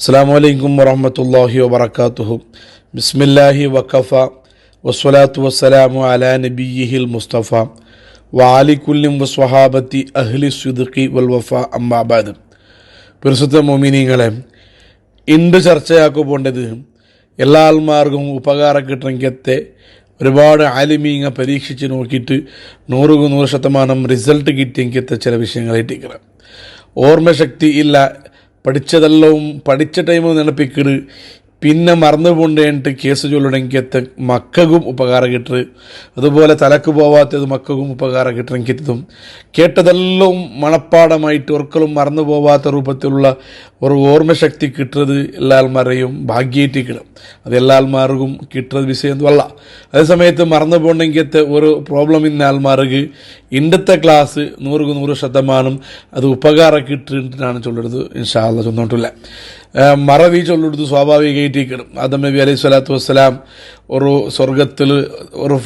അസ്സലാമു അലൈക്കും വറഹ്മത്തുള്ളാഹി വബറകാതുഹു. ബിസ്മില്ലാഹി വഖഫ വസ്സലാത്തു വസ്സലാമു അലാ നബിയ്യിഹിൽ മുസ്തഫ വഅലി കുല്ലിം വസ്വഹാബത്തി അഹ്ലി സ്വിദ്ഖി വൽ വഫ അമ്മാ ബഅദ്. പരിശുദ്ധ മുഅ്മിനീങ്ങളെ, ഇന്ന് ചർച്ചയാക്കു പോണ്ടത് എല്ലാ ആൾമാർക്കും ഉപകാരം കിട്ടണമെങ്കിൽ ഒരുപാട് ആലിമീങ്ങ പരീക്ഷിച്ച് നോക്കിയിട്ട് 100% റിസൾട്ട് കിട്ടിയെങ്കിൽ ചില വിഷയങ്ങളായിട്ടിരിക്കണം. ഓർമ്മശക്തി ഇല്ല, പഠിച്ചതെല്ലാം പഠിച്ച ടൈം നിലപ്പിക്കിട്, പിന്നെ മറന്നു പോണ്ടേട്ട് കേസ് ചൊല്ലണമെങ്കിൽ മക്കൾക്കും ഉപകാരം കിട്ടത്, അതുപോലെ തലക്ക് പോവാത്തത് മക്കൾക്കും ഉപകാരം കിട്ടണമെങ്കിലും കേട്ടതെല്ലാം മണപ്പാടമായിട്ട് ഒരിക്കലും മറന്നു പോവാത്ത രൂപത്തിലുള്ള ഒരു ഓർമ്മശക്തി കിട്ടുന്നത് എല്ലാ ആൾമാരെയും ഭാഗ്യമായിട്ടിക്കണം. അത് എല്ലാ ആൾമാർക്കും കിട്ടുന്നത് വിഷയമൊന്നുമല്ല. അതേസമയത്ത് മറന്നു പോകണമെങ്കിൽ ഒരു പ്രോബ്ലം ഇന്ന ആൾമാർക്ക് ഇന്നത്തെ ക്ലാസ് 100% അത് ഉപകാരം കിട്ടിയിട്ടാണ് ചൊല്ലുന്നത്. ഇൻഷാ അല്ലാഹ് ചൊന്നോട്ടില്ല. മറവി ചൊല്ലുന്നത് സ്വാഭാവികമായിട്ടിരിക്കണം. ആദം നബി അലൈഹി സ്വലാത്തു വസ്സലാം ഒരു സ്വർഗത്തിൽ ഒരു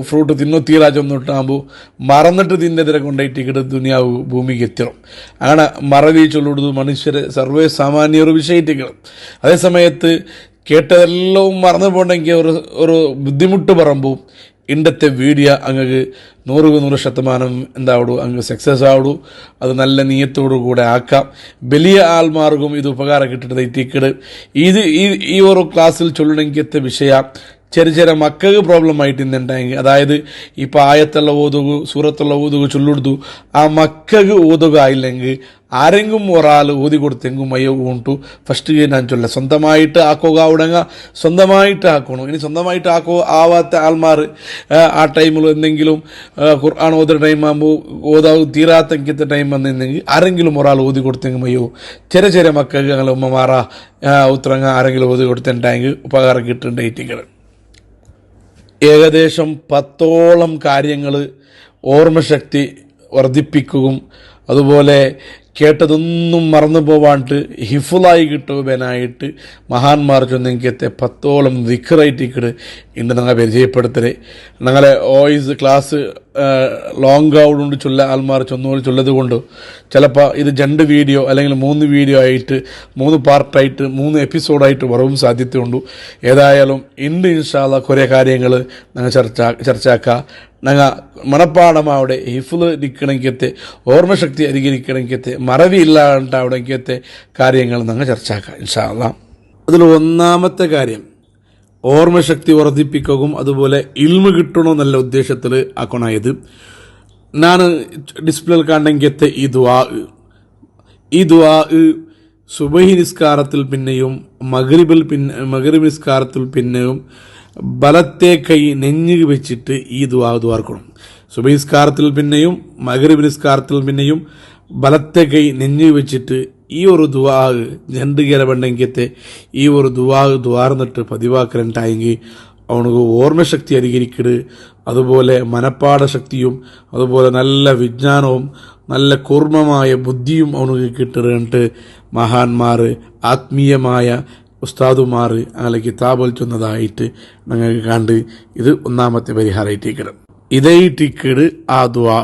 ഫ്രൂട്ട് തിന്നൊത്തീരാ ചൊന്നിട്ടാകുമ്പോൾ മറന്നിട്ട് തിന്നതിരെ കൊണ്ടായിട്ടിരിക്കണം ദുനിയാവ് ഭൂമിക്ക് എത്തിണം. അങ്ങനെ മറവി ചൊല്ലുന്നത് മനുഷ്യരെ സർവേ സാമാന്യ ഒരു വിഷയമായിട്ടിരിക്കണം. അതേസമയത്ത് കേട്ടതെല്ലാം മറന്നു പോകണമെങ്കിൽ ഒരു ബുദ്ധിമുട്ട് പറയുമ്പോൾ ഇന്നത്തെ വീഡിയോ അങ്ങക്ക് 100% എന്താവൂ, അങ്ങ് സക്സസ് ആവൂ. അത് നല്ല നീയത്തോടു കൂടെ ആക്കാം. വലിയ ആൾമാർക്കും ഇത് ഉപകാരം കിട്ടുന്നത് എത്തിക്കട്. ഈ ഒരു ക്ലാസ്സിൽ ചൊല്ലണമെങ്കിൽ വിഷയ ചെറിയ മക്കൾക്ക് പ്രോബ്ലം ആയിട്ട് ഇന്നുണ്ടായെങ്കിൽ, അതായത് ഇപ്പോൾ ആയത്തുള്ള ഓതുക സൂറത്തുള്ള ഓതുക ചൊല്ലുകൊടുത്തു, ആ മക്കൾക്ക് ഓതുക ആയില്ലെങ്കിൽ ആരെങ്കിലും ഒരാൾ ഓതി കൊടുത്തെങ്കിലും അയ്യോ കൊണ്ടു ഫസ്റ്റ് ഞാൻ ചൊല്ല സ്വന്തമായിട്ട് ആക്കുക ഉടങ്ങ സ്വന്തമായിട്ട് ആക്കണം. ഇനി സ്വന്തമായിട്ട് ആവാത്ത ആൾമാർ ആ ടൈമിൽ എന്തെങ്കിലും ഖുർആൻ ഓതുന്ന ടൈം ആകുമ്പോൾ തീരാത്തങ്കിത്തെ ടൈം വന്നിരുന്നെങ്കിൽ ആരെങ്കിലും ഒരാൾ ഓതി കൊടുത്തെങ്കിൽ അയ്യോ ചെറിയ മക്കൾക്ക് അങ്ങനെ ഉമ്മമാറ ഉത്തരങ്ങ ആരെങ്കിലും ഓതി കൊടുത്തിട്ടുണ്ടെങ്കിൽ ഉപകാരം കിട്ടുന്നുണ്ടായിട്ടിരിക്കണം. ഏകദേശം 10ഓളം കാര്യങ്ങൾ ഓർമ്മശക്തി വർദ്ധിപ്പിക്കുകയും അതുപോലെ കേട്ടതൊന്നും മറന്നു പോവാണ്ട് ഹിഫുലായി കിട്ടുവാനായിട്ട് മഹാന്മാർ ചൊന്നെങ്കിലത്തെ 10ഓളം ദിക്റായിട്ടിക്കട് ഇന്ന് ഞങ്ങൾ പരിചയപ്പെടുത്തല്. ഞങ്ങളെ വോയിസ് ക്ലാസ് ലോങ് ആവുകൊണ്ട് ചൊല്ല ആൾമാർ ചൊല്ലത് കൊണ്ട് ചിലപ്പോൾ ഇത് 2 വീഡിയോ അല്ലെങ്കിൽ 3 വീഡിയോ ആയിട്ട് 3 പാർട്ടായിട്ട് 3 എപ്പിസോഡായിട്ട് വരവും സാധ്യതയുണ്ട്. ഏതായാലും ഇന്ന് ഇൻഷാ അല്ലാഹ് കുറേ കാര്യങ്ങൾ ഞങ്ങൾ ചർച്ചയാക്കാം. ഞങ്ങൾ മണപ്പാടമാവിടെ ഹിഫുൽ നിൽക്കണമെങ്കിൽ ഓർമ്മശക്തി അധികരിക്കണമെങ്കിൽ മറവി ഇല്ലാണ്ടാവണമെങ്കിൽ കാര്യങ്ങൾ ഞങ്ങൾ ചർച്ചയാക്കാം ഇൻഷാ അല്ലാഹ്. അതിൽ ഒന്നാമത്തെ കാര്യം ഓർമ്മശക്തി വർദ്ധിപ്പിക്കുകയും അതുപോലെ ഇൽമ് കിട്ടണമെന്നല്ല ഉദ്ദേശത്തിൽ ആക്കണമായത്. ഞാൻ ഡിസ്പ്ലേയിൽ കാണണമെങ്കിൽ ഈ ദുആ സുബഹി നിസ്കാരത്തിൽ പിന്നെയും മഗ്രിബ് നിസ്കാരത്തിൽ പിന്നെയും ബലത്തെ കൈ നെഞ്ഞ് വെച്ചിട്ട് ഈ ദുആ ദ്വാർക്കണം. സുബഹി നിസ്കാരത്തിൽ പിന്നെയും മഗ്രിബ് നിസ്കാരത്തിൽ പിന്നെയും ബലത്തെ കൈ നെഞ്ഞ് വെച്ചിട്ട് ഈ ഒരു ദുആ 2 കിരവണ്ടെങ്കിൽ ഈ ഒരു ദുആ ദ്വാർന്നിട്ട് പതിവാക്കലുണ്ടായെങ്കിൽ അവനക്ക് ഓർമ്മശക്തി അധികരിക്കട്, അതുപോലെ മനപ്പാട ശക്തിയും അതുപോലെ നല്ല വിജ്ഞാനവും നല്ല കൂർമ്മമായ ബുദ്ധിയും അവനക്ക് കിട്ടുന്നിട്ട് മഹാന്മാർ ആത്മീയമായ ഉസ്താദുമാർ അങ്ങനെ കിതാബിൽ ചെന്നതായിട്ട് ഞങ്ങൾക്ക് കണ്ട് ഇത് ഒന്നാമത്തെ പരിഹാരമായിട്ടിരിക്കണം. ഇതായിട്ടിക്കട് ആ ദുആ.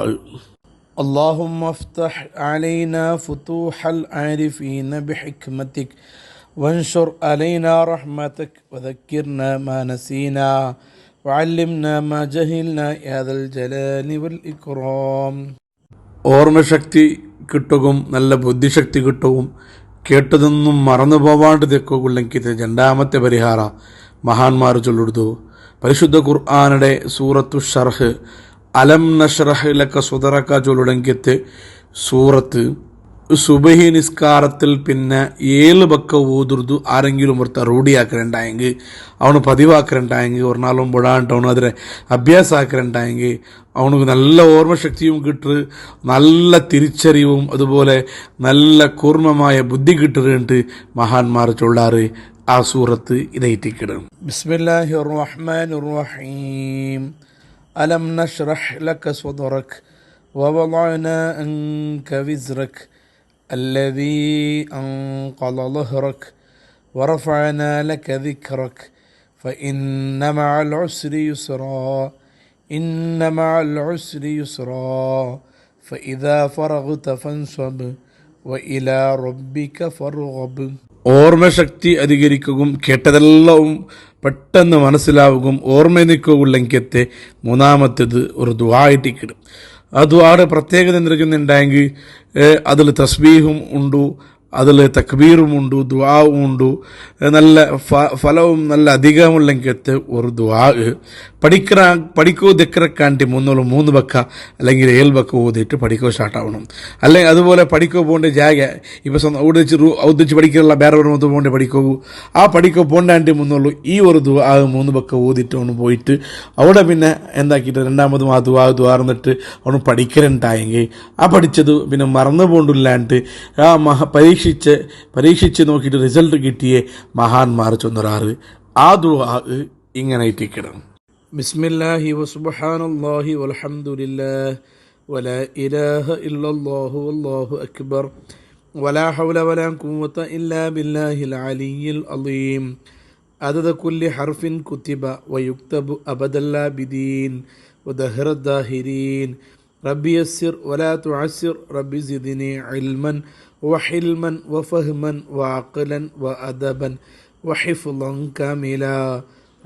اللهم افتح علينا فتوح العارفين بحكمتك وانشر علينا رحمتك وذكرنا ما نسينا وعلمنا ما جهلنا يا ذا الجلال والإكرام. ഓർമ്മശക്തി കിട്ടുകയും നല്ല ബുദ്ധിശക്തി കിട്ടുകയും കേട്ടതൊന്നും മറന്നു പോവാണ്ട് തെക്കുകൊള്ളെങ്കിൽ 2ാമത്തെ പരിഹാര മഹാന്മാർ ചൊല്ലുടുത്തു. പരിശുദ്ധ ഖുർആനുടെ സൂറത്തു ഷർഹ് അലം നഷ്റഹ് ലക സുദറക ചൊല്ലുടെങ്കിൽ സൂറത്ത് സുബഹി നിസ്കാരത്തിൽ പിന്നെ 7 പക്ക ഊതുർതു ആരെങ്കിലും ഒരുത്ത റൂഢിയാക്കലുണ്ടായെങ്കിൽ അവന് പതിവാക്കലുണ്ടായെങ്കിൽ ഒരു നാളും പൊടാണ്ട് അവന് അതിനെ അഭ്യാസമാക്കലുണ്ടായെങ്കിൽ അവനക്ക് നല്ല ഓർമ്മശക്തിയും കിട്ടുക, നല്ല തിരിച്ചറിവും അതുപോലെ നല്ല കൂർമ്മമായ ബുദ്ധി കിട്ടുന്നുണ്ട് മഹാന്മാർ ചൊല്ലാറ്. ആ സൂറത്ത് ഇതായിട്ടിക്കണം. ബിസ്മില്ലാഹിർ റഹ്മാനിർ റഹീം. അലം നഷ്റഹ് ലക സദ്റക വവളഅനാ അൻക വിസ്റക الذي أنقض ظهرك ورفعنا لك ذكرك فإن مع العسر يسرا إن مع العسر يسرا فإذا فرغت فانصب وإلى ربك فارغب. ഓർമ്മശക്തി അധികരിക്കുകയും കേട്ടതെല്ലാം പെട്ടെന്ന് മനസ്സിലാവുകയും ഓർമ്മ നിൽക്കുകയുള്ളെങ്കിലത്തെ മൂന്നാമത്തേത് ഒരു ദുആയിട്ടിക്കിടും. ആ ദുആയുടെ പ്രത്യേകത എന്തെന്നുണ്ടെങ്കിൽ അതിൽ തസ്ബീഹും ഉണ്ട്, അതിൽ തക്ബീറും ഉണ്ട്, ദുആവും ഉണ്ട്. നല്ല ഫലവും നല്ല അധികമുള്ളെങ്കിലത്തെ ഒരു ദുആ പഠിക്കോ ദിക്റക്കാണ്ടി 3 ബക്ക അല്ലെങ്കിൽ 7 ബക്ക ഓതിയിട്ട് പഠിക്കോ സ്റ്റാർട്ടാവണം. അല്ലെങ്കിൽ അതുപോലെ പഠിക്കോ പോകേണ്ട ജാഗ ഇപ്പം ഔദിച്ച് പഠിക്കാനുള്ള വേറെ ഒരു പോകേണ്ട പഠിക്കോ ആ പഠിക്കോ പോണ്ടാണ്ടി മുന്നുള്ളൂ ഈ ഒരു ദുആ 3 ബക്ക ഓതിയിട്ട് അവന് പോയിട്ട് അവിടെ പിന്നെ എന്താക്കിയിട്ട് രണ്ടാമതും ആ ദുആർന്നിട്ട് അവന് പഠിക്കലുണ്ടായെങ്കിൽ ആ പഠിച്ചത് പിന്നെ മറന്നു പോണ്ടില്ലാണ്ട് ആ പരീക്ഷിച്ച് നോക്കിയിട്ട് റിസൾട്ട് കിട്ടിയ മഹാന്മാർ ചൊന്നൊരാറ് ആ ദുആ ഇങ്ങനെ ഇട്ടിക്കണം. ബിസ്മില്ലാഹി വസുബ്ഹാനല്ലാഹി വൽഹംദുലില്ലാഹി വലാ ഇലാഹ ഇല്ലല്ലാഹു വല്ലാഹു അക്ബർ വലാ ഹൗല വലാ ഖുവത ഇല്ലാ ബില്ലാഹിൽ അലിയ്യിൽ അളീം അദദ കുല്ലി ഹർഫിൻ കുതിബ വയുക്തബു അബദൽ ആബിദീൻ വദഹ്റ ദാഹിരീൻ റബ്ബി യസ്സിർ വലാ തുഅസ്സിർ റബ്ബി സിദ്നി ഇൽമൻ വഹിൽമൻ വഫഹ്മൻ വഅഖ്ലൻ വഅദബൻ വഹിഫ്ളൻ കാമിലാ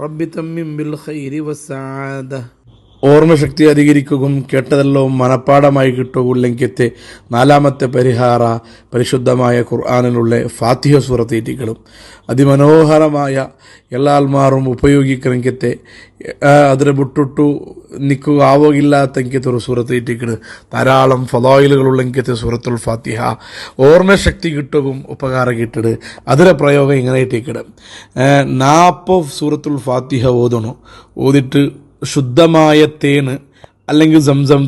റബ്ബി തമ്മിം ബിൽ ഖൈരി വസ്സആദ. ഓർമ്മശക്തി അധികരിക്കുകയും കേട്ടതെല്ലാം മനപ്പാടമായി കിട്ടുകയില്ലെങ്കിലത്തെ 4ാമത്തെ പരിഹാര പരിശുദ്ധമായ ഖുർആനിലുള്ള ഫാത്തിഹ സൂറത്ത് ഈറ്റികളും അതിമനോഹരമായ എല്ലാ ആൾമാരും ഉപയോഗിക്കണമെങ്കിലത്തെ അതിനെ വിട്ടിട്ടു നിൽക്കുക ആവുകയില്ലാത്തെങ്കിലത്തെ ഒരു സൂറത്ത് ഈറ്റിക്കണ് ധാരാളം ഫളായിലുകളുള്ളെങ്കിലത്തെ സൂറത്തുൽ ഫാത്തിഹ ഓർമ്മശക്തി കിട്ടുകയും ഉപകാരം കിട്ടിട് അതിലെ പ്രയോഗം ഇങ്ങനെ ഇട്ടിക്കണ് 40 സൂറത്തുൽ ഫാത്തിഹ ഓതിട്ട് ശുദ്ധമായ തേന് അല്ലെങ്കിൽ സംസം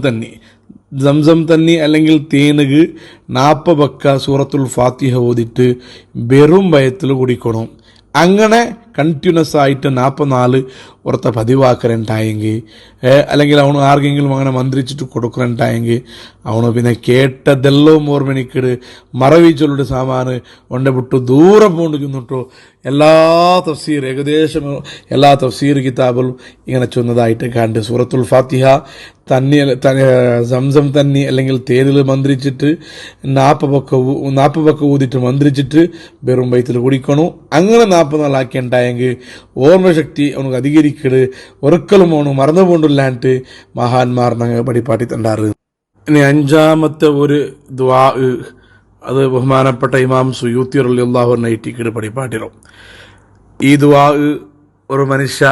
തന്നി അല്ലെങ്കിൽ തേനുക്ക് 40 ബക്ക സൂറത്തുൽ ഫാത്തിഹ ഓതിട്ട് വെറും വയത്തിൽ കുടിക്കണം. അങ്ങനെ കണ്ടിന്യൂസ് ആയിട്ട് 44 ഓർത്ത പതിവാക്കലുണ്ടായെങ്കിൽ അല്ലെങ്കിൽ അവന് ആർക്കെങ്കിലും അങ്ങനെ മന്ത്രിച്ചിട്ട് കൊടുക്കലുണ്ടായെങ്കിൽ അവന് പിന്നെ കേട്ടതെല്ലാം ഓർമ്മനിക്കിട് മറവിച്ചൊല്ലുടെ സാമാന് ഒണ്ട വിട്ടു ദൂരം പോണ്ട് ചെന്നിട്ടോ ഏകദേശം എല്ലാ തഫ്സീർ കിതാബും ഇങ്ങനെ ചൊന്നതായിട്ട് കണ്ട് സൂറത്തുൽ ഫാത്തിഹ സംസം തന്നി അല്ലെങ്കിൽ തേനിൽ മന്ത്രിച്ചിട്ട് 40 ബക്ക ഊതിട്ട് മന്ത്രിച്ചിട്ട് വെറും വയറ്റിൽ കുടിക്കണു. അങ്ങനെ 44 ആക്കിയുണ്ടായെങ്കിൽ ഓർമ്മശക്തി അവനക്ക് അധികരിക്കട് ഒരിക്കലും അവന് മറന്നു പോണ്ടില്ലാണ്ട് മഹാന്മാർ ഞങ്ങൾ പഠിപ്പാട്ടി തണ്ടാറ്. ഇനി 5ാമത്തെ ഒരു ദുആ അത് ബഹുമാനപ്പെട്ട ഇമാം സുയൂത്തി റളിയല്ലാഹു അൻഹു നൈറ്റിക്കിട് പഠിപ്പാട്ടിരും. ഈ ദുആ ഒരു മനുഷ്യ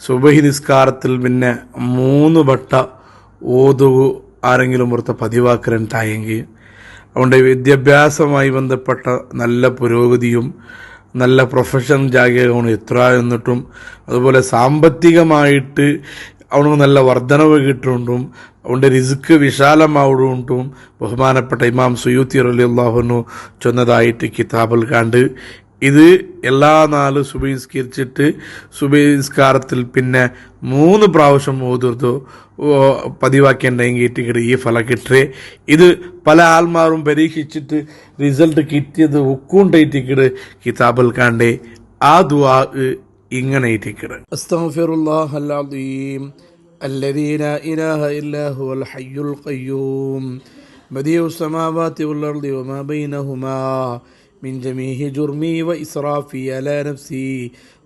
സുബഹി നിസ്കാരത്തിൽ പിന്നെ 3 വട്ട ഓതുകു ആരെങ്കിലും ഓർത്ത പതിവാക്കലുണ്ടായെങ്കിൽ അവൻ്റെ വിദ്യാഭ്യാസമായി ബന്ധപ്പെട്ട നല്ല പുരോഗതിയും നല്ല പ്രൊഫഷൻ ജാഗവും എത്ര എന്നിട്ടും അതുപോലെ സാമ്പത്തികമായിട്ട് അവന് നല്ല വർധനവ് കിട്ടുകൊണ്ടും അവൻ്റെ റിസ്ക് വിശാലമാവുകൊണ്ടും ബഹുമാനപ്പെട്ട ഇമാം സുയൂത്തി റളിയല്ലാഹു അൻഹു ചൊന്നതായിട്ട് കിതാബിൽ കണ്ട് ഇത് എല്ലാ 4 സുബഹിസ്കരിച്ചിട്ട് സുബഹിസ്കാരത്തിൽ പിന്നെ 3 പ്രാവശ്യം ഓതുർത്തോ പതിവാക്കേണ്ടെങ്കിൽ ഈ ഫലം കിട്ടേ. ഇത് പല ആൾമാരും പരീക്ഷിച്ചിട്ട് റിസൾട്ട് കിട്ടിയത് ഒക്കുണ്ടായിട്ടിക്കട് കിതാബിൽ കണ്ടേ. ആ ദുആ ഇങ്ങനെ ഇട്ടിക്കട് അസ്തഗ്ഫിറുല്ലാഹൽ അദീം അല്ലദീ ലാ ഇലാഹ ഇല്ലാ ഹുവൽ ഹയ്യുൽ ഖയ്യൂം ബദീഉസ് സമാവാതി വൽ അർളി വമാ ബൈനഹുമാ من جميع جرمي وإسرافي على نفسي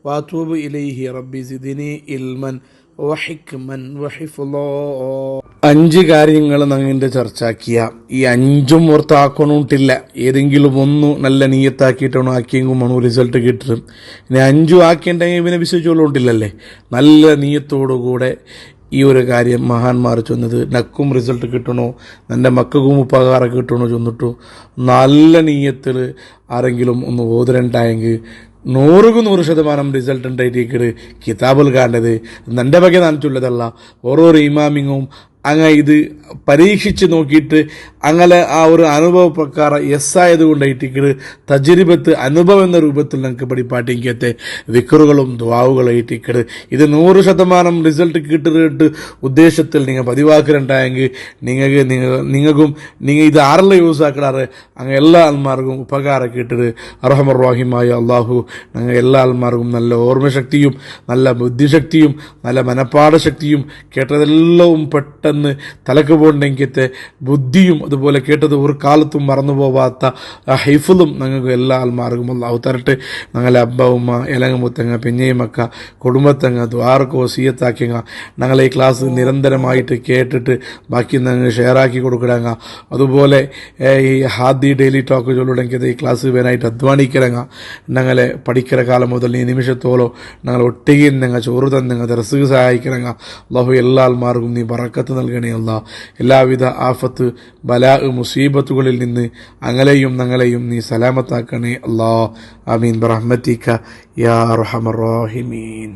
وأتوب إليه ربي زدني علما وحكما وحفظا. 5 കാര്യങ്ങൾ ഞങ്ങളുടെ ചർച്ചയാക്കിയ ഈ 5ഉം ഓർത്താക്കണിട്ടില്ല. ഏതെങ്കിലും ഒന്ന് നല്ല നീയത്താക്കിയിട്ടാണോ ആക്കിയെങ്കിലും ആണ് റിസൾട്ട് കിട്ടും. ഇനി 5 ആക്കിയിട്ടുണ്ടെങ്കിൽ പിന്നെ വിശ്വസിച്ചോണ്ടില്ലല്ലേ. നല്ല നീയത്തോടുകൂടെ ഈ ഒരു കാര്യം മഹാന്മാർ ചൊന്നത് നക്കും റിസൾട്ട് കിട്ടണോ എൻ്റെ മക്കൾക്കും ഉപകാരം കിട്ടണോ ചൊന്നിട്ടു നല്ല നീയത്തിൽ ആരെങ്കിലും ഒന്ന് ഓതരണ്ടായെങ്കിൽ 100% റിസൾട്ട് ഉണ്ടായിട്ട് കിതാബിൽ കാണേണ്ടത് എൻ്റെ വക നനച്ചുള്ളതല്ല. ഓരോരോ ഇമാമിങ്ങും അങ്ങനെ ഇത് പരീക്ഷിച്ച് നോക്കിയിട്ട് അങ്ങനെ ആ ഒരു അനുഭവ പ്രകാരം ആയത് കൊണ്ടായിട്ട് തജ്രിബത്ത് അനുഭവം എന്ന രൂപത്തിൽ ഞങ്ങൾക്ക് പഠിപ്പാട്ടിക്കത്തെ വിക്റുകളും ദ്വാവുകളായിട്ടിക്കട് ഇത് 100% റിസൾട്ട് കിട്ടിയിട്ട് ഉദ്ദേശത്തിൽ നിങ്ങൾ പതിവാക്കലുണ്ടായെങ്കിൽ നിങ്ങൾക്കും ഇത് ആരെല്ലാം യൂസ് ആക്കിടാറ് അങ്ങനെ എല്ലാ ആൾമാർക്കും ഉപകാരം കിട്ടിട്ട് അർഹമർ റഹീമായ അള്ളാഹു ഞങ്ങൾ എല്ലാ ആൾമാർക്കും നല്ല ഓർമ്മശക്തിയും നല്ല ബുദ്ധിശക്തിയും നല്ല മനപ്പാട ശക്തിയും കേട്ടതെല്ലാം പെട്ടെന്ന് പെട്ടെന്ന് തലക്ക് പോകണ്ടെങ്കിത്തെ ബുദ്ധിയും അതുപോലെ കേട്ടത് ഒരു കാലത്തും മറന്നു പോവാത്ത ഹൈഫുലും ഞങ്ങൾക്ക് എല്ലാ ആൾമാർക്കും അല്ലാഹു തരട്ടെ. ഞങ്ങളെ അബ്ബ ഉമ്മ ഇലങ്ങമുത്തങ്ങ പെഞ്ഞയുമക്ക കുടുംബത്തങ്ങ ദ്വാർക്ക് വസിയത്താക്കിയങ്ങ ഞങ്ങളെ ഈ ക്ലാസ് നിരന്തരമായിട്ട് കേട്ടിട്ട് ബാക്കി ഞങ്ങൾ ഷെയറാക്കി കൊടുക്കിടങ്ങ. അതുപോലെ ഈ ഹാദി ഡെയിലി ടോക്ക് ചൊല്ലുടെങ്കിൽ ഈ ക്ലാസ് വേനായിട്ട് അധ്വാനിക്കിടങ്ങ. ഞങ്ങളെ പഠിக்கிற കാലം മുതൽ ഈ നിമിഷത്തോളം ഞങ്ങൾ ഒട്ടികയിൽ ഞങ്ങൾ ചോറ് തന്നെ ദർസുക സഹായിക്കിടങ്ങ. അല്ലാഹു എല്ലാ ആൾമാർക്കും നീ ബറക്കത്ത് നൽകണേ അല്ലാ. എല്ലാവിധ ആഫത്ത് ബലാ മുസീബത്തുകളിൽ നിന്ന് അങ്ങലെയും ഞങ്ങളെയും നീ സലാമത്താക്കണേ അല്ലാ. ആമീൻ ബിറഹ്മതിക യാ അർഹമർ റഹീമീൻ.